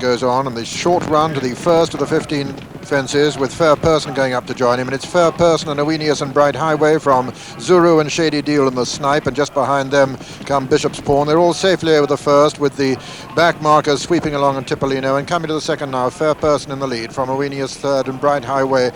goes on, and the short run to the first of the 15 fences with Fair Person going up to join him, and it's Fair Person and Oenius and Bright Highway from Zuru and Shady Deal in the Snipe, and just behind them come Bishop's Pawn. They're all safely over the first with the back markers sweeping along on Tipolino, and coming to the second now, Fair Person in the lead from Oenius third and Bright Highway.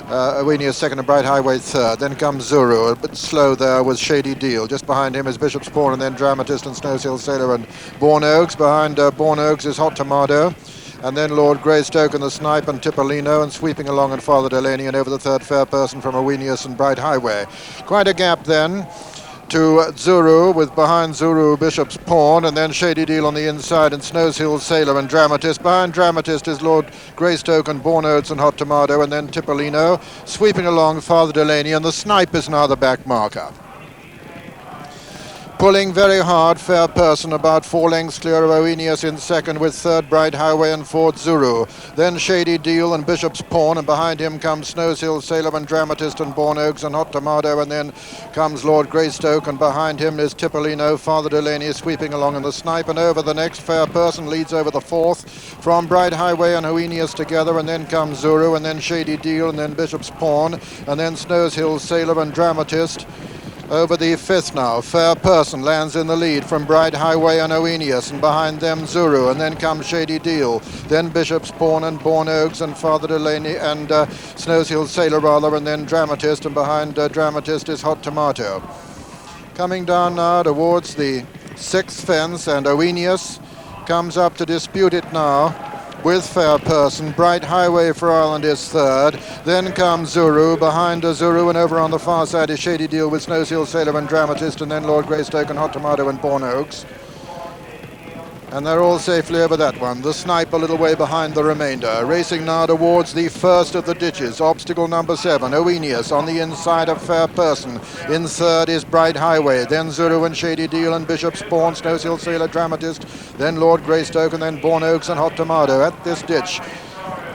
Oenius second and Bright Highway third. Then comes Zuru, a bit slow there with Shady Deal. Just behind him is Bishop's Pawn, and then Dramatist and Snowshill Sailor and Bourne Oaks. Behind Bourne Oaks is Hot Tomato. And then Lord Greystoke and the Snipe and Tipolino, and sweeping along and Father Delaney, and over the third Fair Person from Oenius and Bright Highway. Quite a gap then to Zuru, with behind Zuru Bishop's Pawn, and then Shady Deal on the inside, and Snowshill Sailor and Dramatist. Behind Dramatist is Lord Greystoke and Bourne Oats and Hot Tomato, and then Tipolino sweeping along Father Delaney, and the Snipe is now the back marker. Pulling very hard, Fair Person about 4 lengths clear of Oenius in second, with third Bright Highway and fourth Zuru. Then Shady Deal and Bishop's Pawn, and behind him comes Snowshill Sailor and Dramatist and Bourne Oaks and Hot Tomato, and then comes Lord Greystoke, and behind him is Tipolino. Father Delaney sweeping along in the Snipe, and over the next Fair Person leads over the fourth from Bright Highway and Oenius together, and then comes Zuru, and then Shady Deal, and then Bishop's Pawn, and then Snowshill Sailor and Dramatist. Over the fifth now, Fair Person lands in the lead from Bright Highway and Oenius, and behind them Zuru, and then comes Shady Deal, then Bishop's Pawn and Bourne Oaks and Father Delaney and Snowshill Sailor rather, and then Dramatist, and behind Dramatist is Hot Tomato. Coming down now towards the sixth fence, and Oenius comes up to dispute it now with Fair Person. Bright Highway for Ireland is third. Then comes Zuru. Behind Zuru and over on the far side is Shady Deal with Snowshill Sailor and Dramatist, and then Lord Greystoke and Hot Tomato and Bourne Oaks. And they're all safely over that one. The Snipe a little way behind the remainder. Racing now towards the first of the ditches. Obstacle number 7, Oenius on the inside of Fair Person. In third is Bright Highway. Then Zuru and Shady Deal and Bishop's Pawn, Snowshill Sailor, Dramatist. Then Lord Greystoke, and then Bourne Oaks and Hot Tomato at this ditch.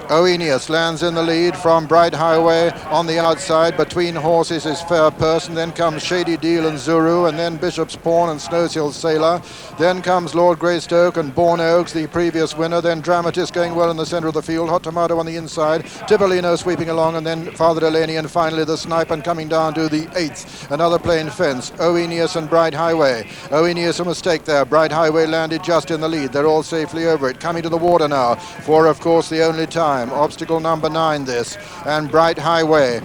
Oenius lands in the lead from Bright Highway. On the outside between horses is Fair Person. Then comes Shady Deal and Zuru, and then Bishop's Pawn and Snowshill Sailor. Then comes Lord Greystoke and Bourne Oaks, the previous winner. Then Dramatist going well in the centre of the field. Hot Tomato on the inside. Tipolino sweeping along, and then Father Delaney, and finally the Snipe, and coming down to the eighth. Another plain fence. Oenius and Bright Highway. Oenius a mistake there. Bright Highway landed just in the lead. They're all safely over it. Coming to the water now for, of course, the only time. Obstacle number 9 this, and Bright Highway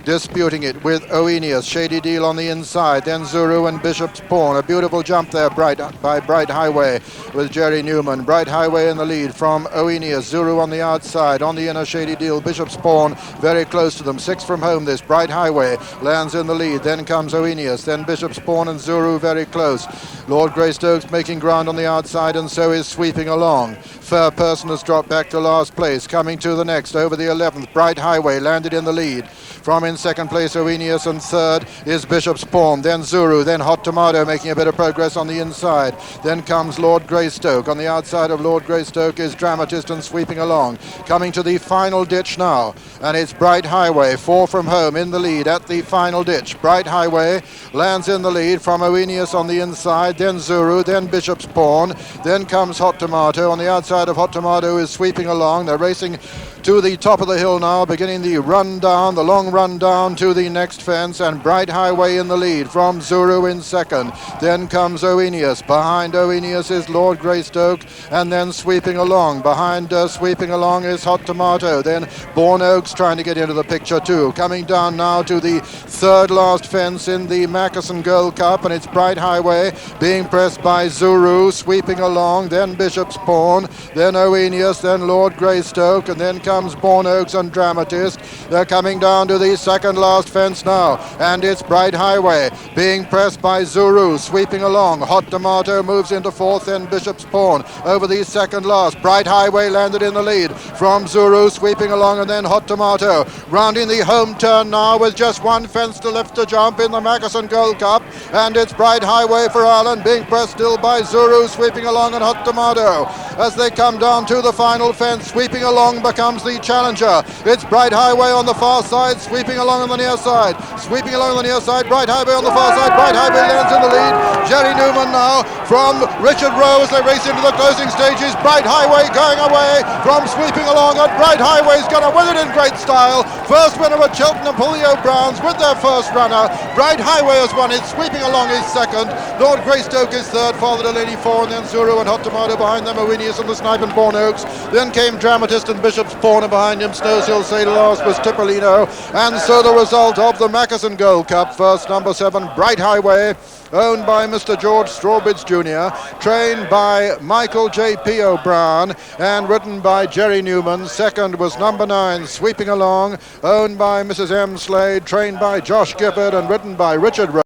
disputing it with Oenius. Shady Deal on the inside, then Zuru and Bishop's Pawn. A beautiful jump there by Bright Highway with Gerry Newman. Bright Highway in the lead from Oenius. Zuru on the outside, on the inner Shady Deal. Bishop's Pawn very close to them. 6 from home this. Bright Highway lands in the lead. Then comes Oenius, then Bishop's Pawn and Zuru very close. Lord Greystoke's making ground on the outside, and so is sweeping along. Fair Person has dropped back to last place. Coming to the next, over the 11th, Bright Highway landed in the lead. From in second place, Oenius, and third is Bishop's Pawn. Then Zuru, then Hot Tomato making a bit of progress on the inside. Then comes Lord Greystoke. On the outside of Lord Greystoke is Dramatist and sweeping along. Coming to the final ditch now, and it's Bright Highway, 4 from home in the lead at the final ditch. Bright Highway lands in the lead from Oenius on the inside, then Zuru, then Bishop's Pawn. Then comes Hot Tomato. On the outside of Hot Tomato is sweeping along. They're racing to the top of the hill now, beginning the run down, the long run down to the next fence, and Bright Highway in the lead from Zuru in second. Then comes Oenius. Behind Oenius is Lord Greystoke, and then sweeping along. Behind sweeping along is Hot Tomato. Then Bourne Oaks trying to get into the picture too. Coming down now to the third last fence in the Mackeson Gold Cup, and it's Bright Highway being pressed by Zuru, sweeping along. Then Bishop's Pawn, then Oenius, then Lord Greystoke, and then comes Bourne Oaks and Dramatist. They're coming down to the second last fence now, and it's Bright Highway being pressed by Zuru, sweeping along. Hot Tomato moves into fourth, then Bishop's Pawn over the second last. Bright Highway landed in the lead from Zuru, sweeping along, and then Hot Tomato rounding the home turn now with just one fence to lift to jump in the Mackeson Gold Cup, and it's Bright Highway for Ireland being pressed still by Zuru, sweeping along, and Hot Tomato as they come down to the final fence. Sweeping along becomes the challenger. It's Bright Highway on the far side, sweeping along on the near side. Sweeping along on the near side. Bright Highway on the far side. Bright Highway lands in the lead. Gerry Newman now from Richard Rowe as they race into the closing stages. Bright Highway going away from sweeping along, and Bright Highway's going to win it in great style. First winner at Cheltenham, Polio Browns with their first runner. Bright Highway has won it. Sweeping along is second. Lord Greystoke is third. Father Delaney four, and then Zuru and Hot Tomato behind them. Owenius and the Snipe and Born Oaks. Then came Dramatist and Bishop's Pawn, and behind him Snows Hill Sailor. Last was Tippolino. And so the result of the Mackeson Gold Cup. First number 7, Bright Highway, owned by Mr. George Strawbridge Jr., trained by Michael J.P. O'Brien and ridden by Gerry Newman. Second was number 9, Sweeping Along, owned by Mrs. M. Slade, trained by Josh Gifford and ridden by Richard Rowe.